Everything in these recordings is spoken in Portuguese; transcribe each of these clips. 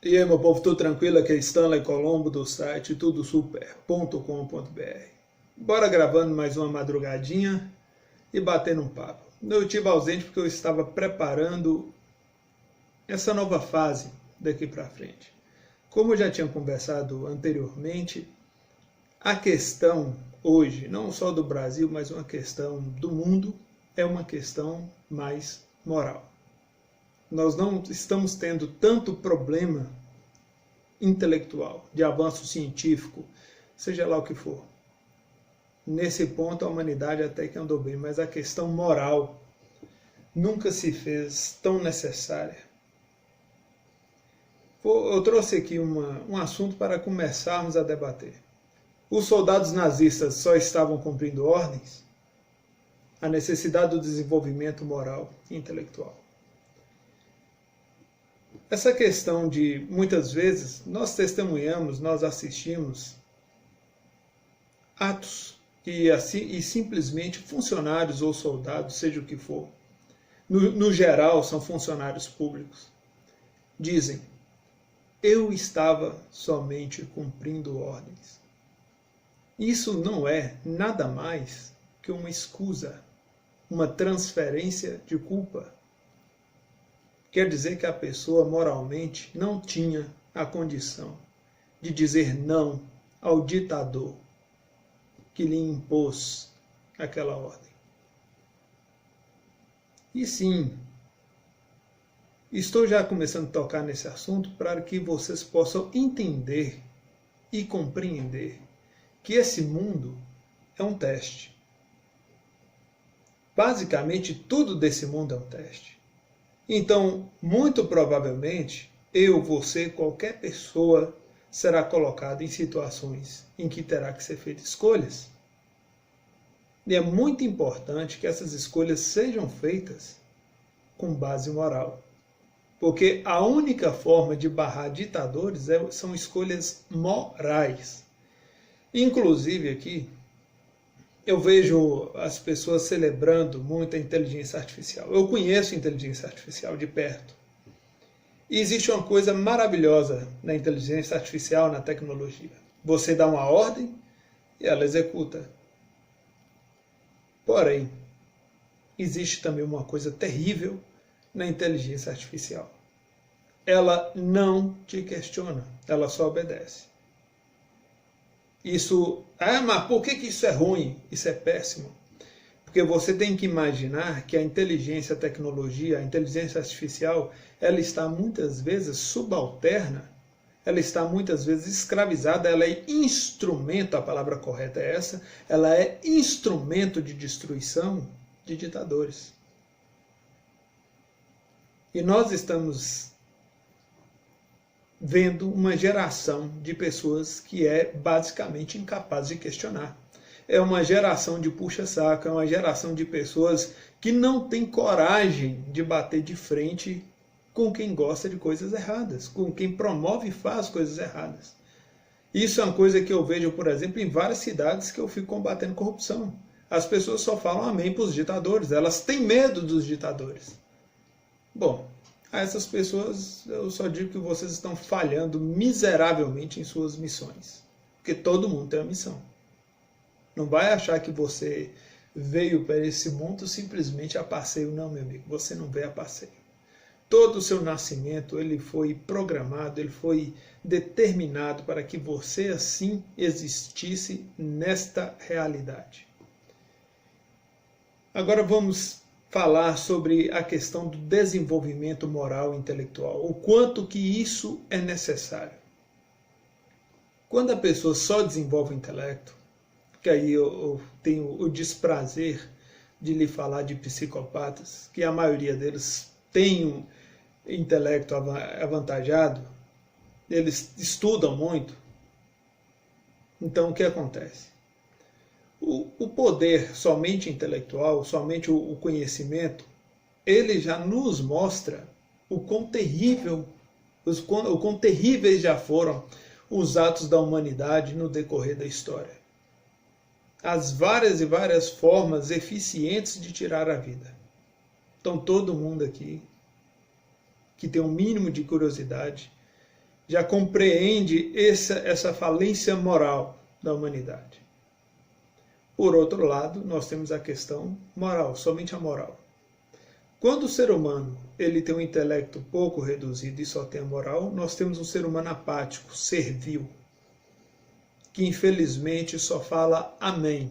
E aí, meu povo, tudo tranquilo? Aqui é Stanley Colombo do site tudosuper.com.br. Bora gravando mais uma madrugadinha e batendo um papo. Eu estive ausente porque eu estava preparando essa nova fase daqui para frente. Como eu já tinha conversado anteriormente, a questão hoje, não só do Brasil, mas uma questão do mundo, é uma questão mais moral. Nós não estamos tendo tanto problema intelectual, de avanço científico, seja lá o que for. Nesse ponto a humanidade até que andou bem, mas a questão moral nunca se fez tão necessária. Eu trouxe aqui um assunto para começarmos a debater. Os soldados nazistas só estavam cumprindo ordens? A necessidade do desenvolvimento moral e intelectual. Essa questão de, muitas vezes, nós testemunhamos, nós assistimos atos e simplesmente funcionários ou soldados, seja o que for, no geral são funcionários públicos, dizem: eu estava somente cumprindo ordens. Isso não é nada mais que uma escusa, uma transferência de culpa. Quer dizer que a pessoa moralmente não tinha a condição de dizer não ao ditador que lhe impôs aquela ordem. E sim, estou já começando a tocar nesse assunto para que vocês possam entender e compreender que esse mundo é um teste. Basicamente, tudo desse mundo é um teste. Então, muito provavelmente, eu, você, qualquer pessoa será colocado em situações em que terá que ser feitas escolhas. E é muito importante que essas escolhas sejam feitas com base moral. Porque a única forma de barrar ditadores são escolhas morais. Inclusive aqui, eu vejo as pessoas celebrando muito a inteligência artificial. Eu conheço a inteligência artificial de perto. E existe uma coisa maravilhosa na inteligência artificial, na tecnologia. Você dá uma ordem e ela executa. Porém, existe também uma coisa terrível na inteligência artificial. Ela não te questiona, ela só obedece. Mas por que isso é ruim? Isso é péssimo. Porque você tem que imaginar que a inteligência, a tecnologia, a inteligência artificial, ela está muitas vezes subalterna, ela está muitas vezes escravizada, ela é instrumento, a palavra correta é essa, ela é instrumento de destruição de ditadores. E nós estamos vendo uma geração de pessoas que é basicamente incapaz de questionar. É uma geração de puxa-saco, é uma geração de pessoas que não tem coragem de bater de frente com quem gosta de coisas erradas, com quem promove e faz coisas erradas. Isso é uma coisa que eu vejo, por exemplo, em várias cidades que eu fico combatendo corrupção. As pessoas só falam amém para os ditadores, elas têm medo dos ditadores. Bom, a essas pessoas eu só digo que vocês estão falhando miseravelmente em suas missões. Porque todo mundo tem uma missão. Não vai achar que você veio para esse mundo simplesmente a passeio. Não, meu amigo, você não veio a passeio. Todo o seu nascimento ele foi programado, ele foi determinado para que você assim existisse nesta realidade. Agora vamos falar sobre a questão do desenvolvimento moral e intelectual, o quanto que isso é necessário. Quando a pessoa só desenvolve o intelecto, que aí eu tenho o desprazer de lhe falar de psicopatas, que a maioria deles tem um intelecto avantajado, eles estudam muito. Então o que acontece? O poder somente intelectual, somente o conhecimento, ele já nos mostra o quão terríveis já foram os atos da humanidade no decorrer da história. As várias e várias formas eficientes de tirar a vida. Então todo mundo aqui que tem um mínimo de curiosidade já compreende essa falência moral da humanidade. Por outro lado, nós temos a questão moral, somente a moral. Quando o ser humano ele tem um intelecto pouco reduzido e só tem a moral, nós temos um ser humano apático, servil, que infelizmente só fala amém.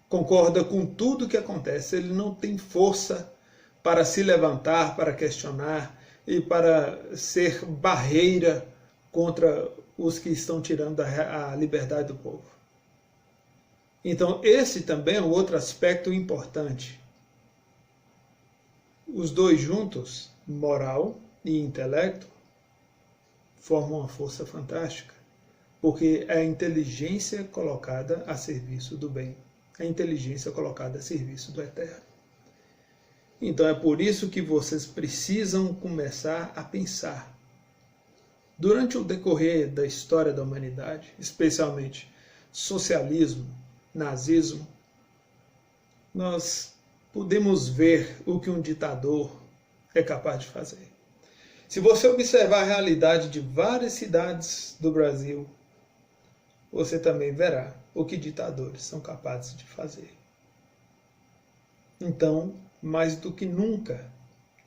Concorda com tudo que acontece, ele não tem força para se levantar, para questionar e para ser barreira contra os que estão tirando a liberdade do povo. Então, esse também é um outro aspecto importante. Os dois juntos, moral e intelecto, formam uma força fantástica, porque é a inteligência colocada a serviço do bem, a inteligência colocada a serviço do eterno. Então é por isso que vocês precisam começar a pensar. Durante o decorrer da história da humanidade, especialmente socialismo, nazismo, nós podemos ver o que um ditador é capaz de fazer. Se você observar a realidade de várias cidades do Brasil, você também verá o que ditadores são capazes de fazer. Então, mais do que nunca,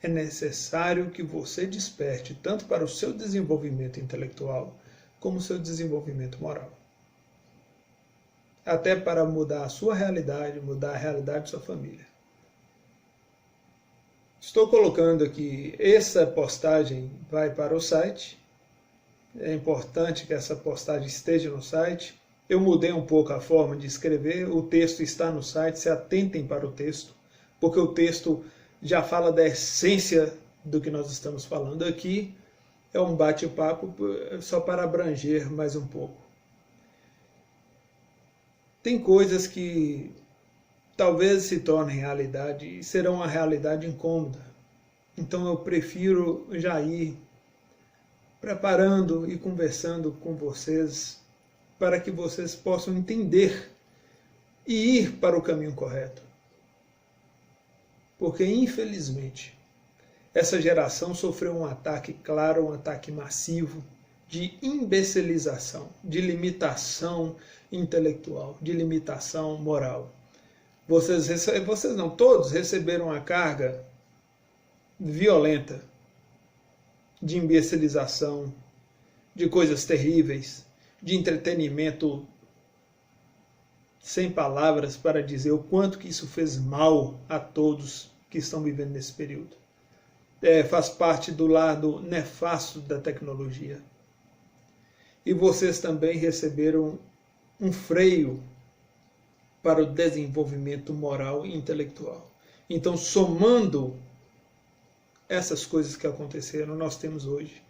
é necessário que você desperte tanto para o seu desenvolvimento intelectual como o seu desenvolvimento moral. Até para mudar a sua realidade, mudar a realidade de sua família. Estou colocando aqui, essa postagem vai para o site. É importante que essa postagem esteja no site. Eu mudei um pouco a forma de escrever, o texto está no site, se atentem para o texto, porque o texto já fala da essência do que nós estamos falando aqui. É um bate-papo só para abranger mais um pouco. Tem coisas que talvez se tornem realidade e serão uma realidade incômoda. Então eu prefiro já ir preparando e conversando com vocês para que vocês possam entender e ir para o caminho correto. Porque, infelizmente, essa geração sofreu um ataque claro, um ataque massivo de imbecilização, de limitação intelectual, de limitação moral. Vocês não, todos receberam a carga violenta de imbecilização, de coisas terríveis, de entretenimento sem palavras para dizer o quanto que isso fez mal a todos que estão vivendo nesse período. Faz parte do lado nefasto da tecnologia. E vocês também receberam um freio para o desenvolvimento moral e intelectual. Então, somando essas coisas que aconteceram, nós temos hoje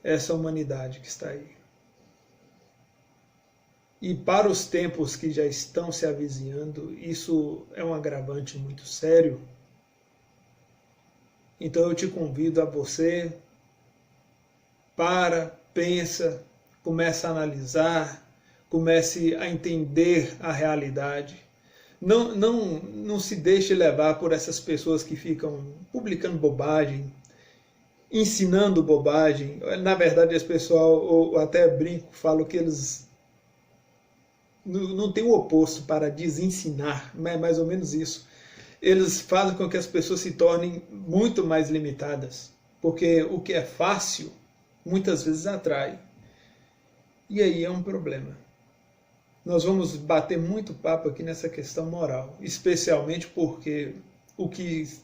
essa humanidade que está aí. E para os tempos que já estão se avizinhando, isso é um agravante muito sério. Então eu te convido a você, pensa, comece a analisar, comece a entender a realidade. Não se deixe levar por essas pessoas que ficam publicando bobagem, ensinando bobagem. Na verdade, esse pessoal, eu até brinco, falo que eles não têm o oposto para desensinar, mas é mais ou menos isso. Eles fazem com que as pessoas se tornem muito mais limitadas, porque o que é fácil, muitas vezes atrai. E aí é um problema. Nós vamos bater muito papo aqui nessa questão moral, especialmente porque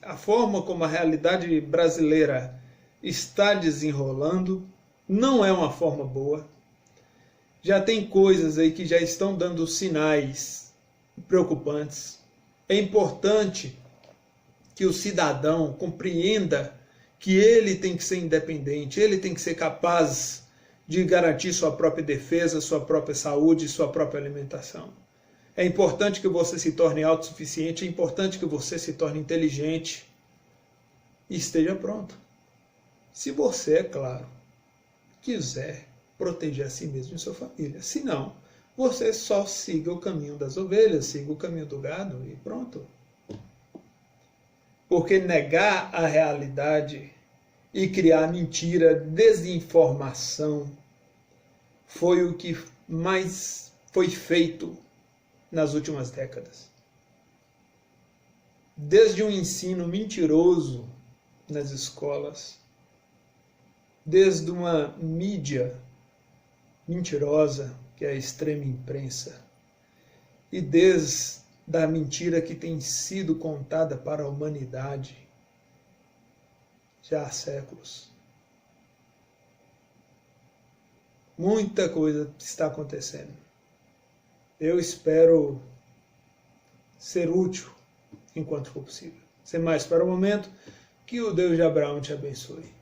a forma como a realidade brasileira está desenrolando não é uma forma boa. Já tem coisas aí que já estão dando sinais preocupantes. É importante que o cidadão compreenda que ele tem que ser independente, ele tem que ser capaz de garantir sua própria defesa, sua própria saúde, sua própria alimentação. É importante que você se torne autossuficiente, é importante que você se torne inteligente e esteja pronto. Se você, é claro, quiser proteger a si mesmo e sua família. Se não, você só siga o caminho das ovelhas, siga o caminho do gado e pronto. Porque negar a realidade e criar mentira, desinformação, foi o que mais foi feito nas últimas décadas. Desde um ensino mentiroso nas escolas, desde uma mídia mentirosa, que é a extrema imprensa, e desde a mentira que tem sido contada para a humanidade já há séculos. Muita coisa está acontecendo. Eu espero ser útil enquanto for possível. Sem mais para o momento, que o Deus de Abraão te abençoe.